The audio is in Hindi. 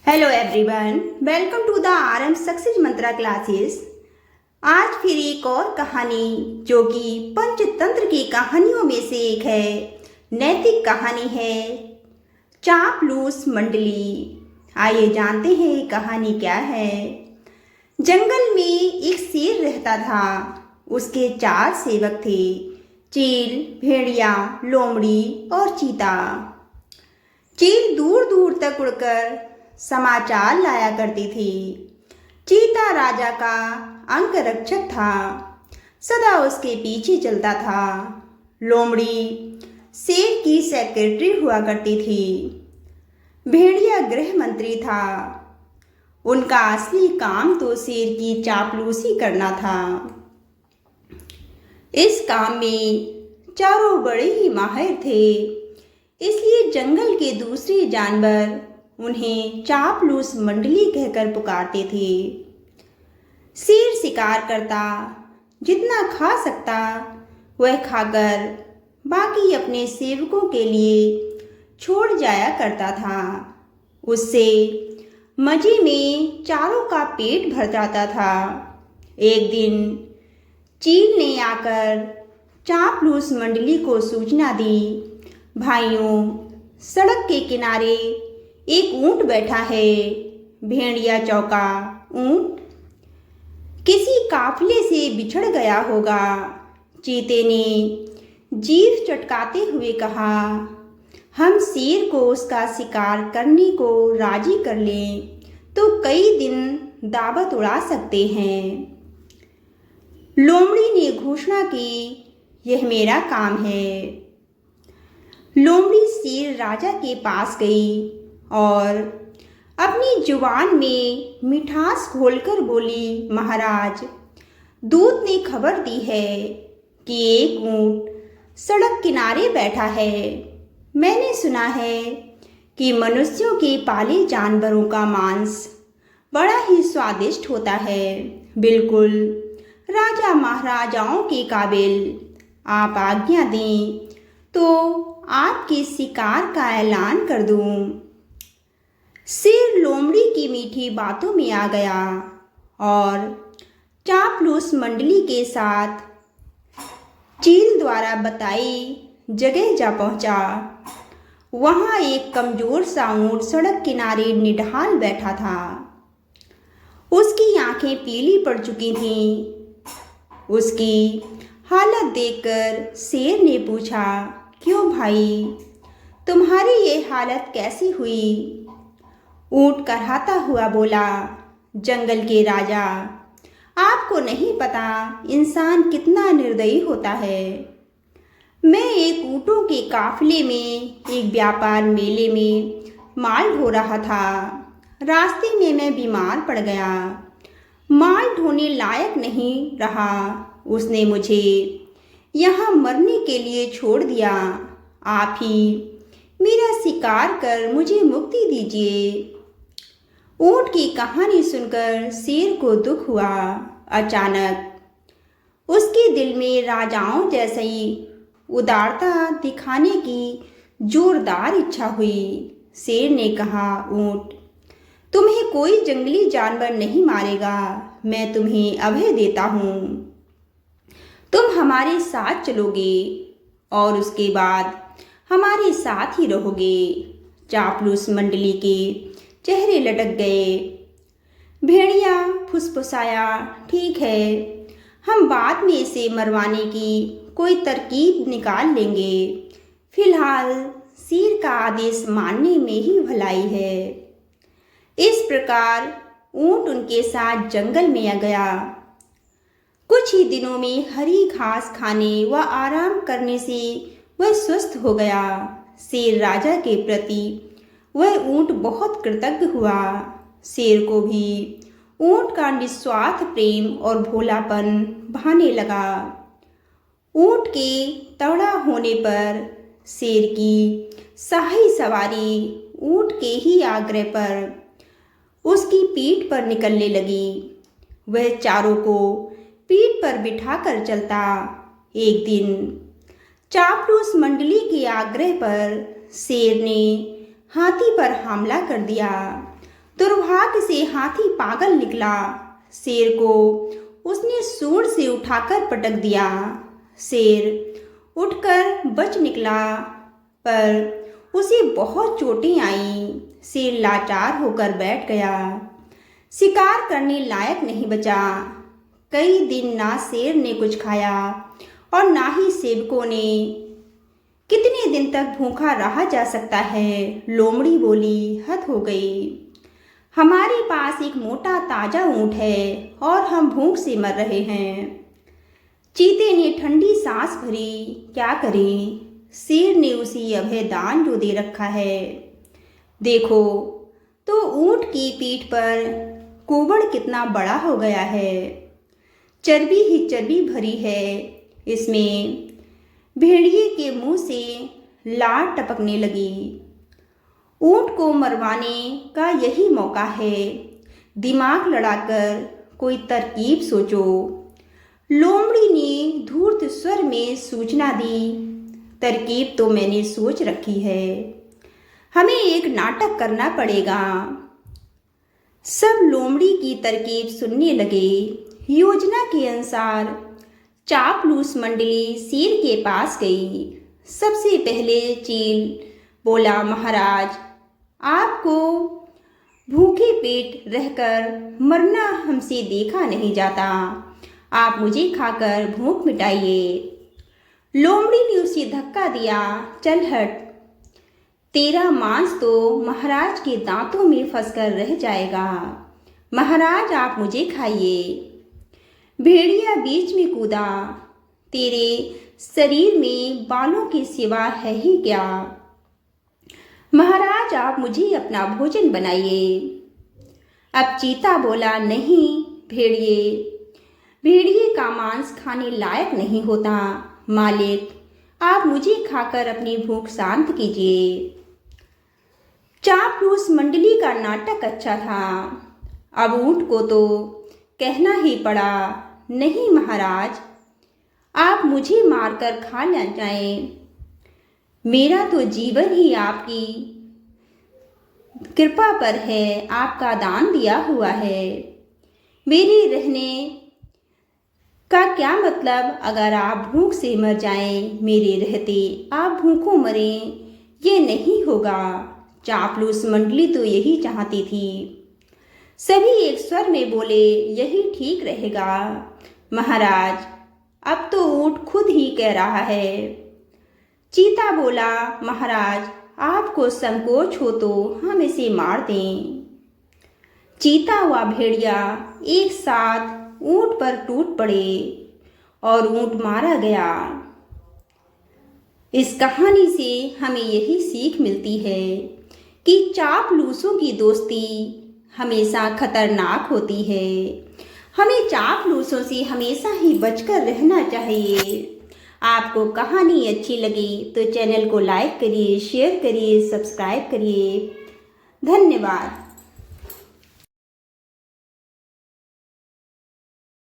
Hello everyone, welcome to the RM Success Mantra Classes. आज फिर एक और कहानी जो कि पंचतंत्र की कहानियों में से एक है, नैतिक कहानी है चापलूस मंडली। आइए जानते हैं कहानी क्या है। जंगल में एक शेर रहता था। उसके 4 सेवक थे, चील, भेड़िया, लोमड़ी और चीता। चील दूर दूर तक उड़कर समाचार लाया करती थी। चीता राजा का अंगरक्षक था, सदा उसके पीछे चलता था। लोमड़ी शेर की सेक्रेटरी हुआ करती थी। भेड़िया गृह मंत्री था। उनका असली काम तो शेर की चापलूसी करना था। इस काम में चारों बड़े ही माहिर थे, इसलिए जंगल के दूसरे जानवर उन्हें चापलूस मंडली कहकर पुकारते थे। शेर शिकार करता, जितना खा सकता वह खाकर बाकी अपने सेवकों के लिए छोड़ जाया करता था। उससे मजे में चारों का पेट भर जाता था। एक दिन चील ने आकर चापलूस मंडली को सूचना दी, भाइयों, सड़क के किनारे एक ऊंट बैठा है। भेड़िया चौका, ऊंट किसी काफिले से बिछड़ गया होगा। चीते ने जीभ चटकाते हुए कहा, हम शेर को उसका शिकार करने को राजी कर लें तो कई दिन दावत उड़ा सकते हैं। लोमड़ी ने घोषणा की, यह मेरा काम है। लोमड़ी शेर राजा के पास गई और अपनी जुबान में मिठास घोलकर बोली, महाराज, दूत ने खबर दी है कि एक ऊंट सड़क किनारे बैठा है। मैंने सुना है कि मनुष्यों के पाले जानवरों का मांस बड़ा ही स्वादिष्ट होता है, बिल्कुल राजा महाराजाओं के काबिल। आप आज्ञा दें तो आपके शिकार का ऐलान कर दूं। शेर लोमड़ी की मीठी बातों में आ गया और चापलूस मंडली के साथ चील द्वारा बताई जगह जा पहुंचा। वहां एक कमजोर सा ऊंट सड़क किनारे निढाल बैठा था। उसकी आंखें पीली पड़ चुकी थीं। उसकी हालत देखकर शेर ने पूछा, क्यों भाई, तुम्हारी ये हालत कैसी हुई? ऊंट कराहता हुआ बोला, जंगल के राजा, आपको नहीं पता इंसान कितना निर्दयी होता है। मैं एक ऊंटों के काफिले में एक व्यापार मेले में माल ढो रहा था। रास्ते में मैं बीमार पड़ गया, माल ढोने लायक नहीं रहा। उसने मुझे यहाँ मरने के लिए छोड़ दिया। आप ही मेरा शिकार कर मुझे मुक्ति दीजिए। ऊंट की कहानी सुनकर शेर को दुख हुआ। अचानक उसके दिल में राजाओं जैसी उदारता दिखाने की जोरदार इच्छा हुई। शेर ने कहा, ऊंट, तुम्हें कोई जंगली जानवर नहीं मारेगा। मैं तुम्हें अभय देता हूँ। तुम हमारे साथ चलोगे और उसके बाद हमारे साथ ही रहोगे। चापलूस मंडली के चेहरे लटक गए। भेड़िया फुसफुसाया, ठीक है, हम बाद में इसे मरवाने की कोई तरकीब निकाल लेंगे। फिलहाल शेर का आदेश मानने में ही भलाई है। इस प्रकार ऊंट उनके साथ जंगल में आ गया। कुछ ही दिनों में हरी घास खाने व आराम करने से वह स्वस्थ हो गया। शेर राजा के प्रति वह ऊंट बहुत कृतज्ञ हुआ। शेर को भी ऊंट का निस्वार्थ प्रेम और भोलापन भाने लगा। ऊंट के तगड़ा होने पर शेर की शाही सवारी ऊंट के ही आग्रह पर उसकी पीठ पर निकलने लगी। वह चारों को पीठ पर बिठाकर चलता। एक दिन चापलूस मंडली के आग्रह पर शेर ने हाथी पर हमला कर दिया। दुर्भाग्य से हाथी पागल निकला। शेर को उसने सूंड से उठाकर पटक दिया। शेर उठकर बच निकला, पर उसे बहुत चोटें आईं। शेर लाचार होकर बैठ गया, शिकार करने लायक नहीं बचा। कई दिन ना शेर ने कुछ खाया और ना ही सेवकों ने। कितने दिन तक भूखा रहा जा सकता है? लोमड़ी बोली। हद हो गई। हमारे पास एक मोटा ताजा ऊंट है और हम भूख से मर रहे हैं। चीते ने ठंडी सांस भरी। क्या करें? शेर ने उसी अभय दान जो दे रखा है। देखो तो ऊंट की पीठ पर कुबड़ कितना बड़ा हो गया है। चर्बी ही चर्बी भरी है इसमें। भेड़िए के मुंह से लार टपकने लगी। ऊंट को मरवाने का यही मौका है। दिमाग लड़ाकर कोई तरकीब सोचो। लोमड़ी ने धूर्त स्वर में सूचना दी। तरकीब तो मैंने सोच रखी है। हमें एक नाटक करना पड़ेगा। सब लोमड़ी की तरकीब सुनने लगे। योजना के अनुसार चापलूस मंडली शेर के पास गई। सबसे पहले चील बोला, महाराज, आपको भूखे पेट रहकर मरना हमसे देखा नहीं जाता। आप मुझे खाकर भूख मिटाइए। लोमड़ी ने उसे धक्का दिया। चल हट, तेरा मांस तो महाराज के दांतों में फंसकर रह जाएगा। महाराज, आप मुझे खाइए। भेड़िया बीच में कूदा। तेरे शरीर में बालों के सिवा है ही क्या? महाराज, आप मुझे अपना भोजन बनाइए। अब चीता बोला, नहीं भेड़िए, भेड़िए का मांस खाने लायक नहीं होता। मालिक, आप मुझे खाकर अपनी भूख शांत कीजिए। चापलूस मंडली का नाटक अच्छा था। अब ऊंट को तो कहना ही पड़ा, नहीं महाराज, आप मुझे मारकर खा न जाएं। मेरा तो जीवन ही आपकी कृपा पर है, आपका दान दिया हुआ है। मेरे रहने का क्या मतलब अगर आप भूख से मर जाएं? मेरे रहते आप भूखों मरें, ये नहीं होगा। चापलूस मंडली तो यही चाहती थी। सभी एक स्वर में बोले, यही ठीक रहेगा। महाराज, अब तो ऊंट खुद ही कह रहा है। चीता बोला, महाराज, आपको संकोच हो तो हम इसे मार दें। चीता व भेड़िया एक साथ ऊंट पर टूट पड़े और ऊंट मारा गया। इस कहानी से हमें यही सीख मिलती है कि चापलूसों की दोस्ती हमेशा खतरनाक होती है। हमें चापलूसों से हमेशा ही बचकर रहना चाहिए। आपको कहानी अच्छी लगी तो चैनल को लाइक करिए, शेयर करिए, सब्सक्राइब करिए। धन्यवाद।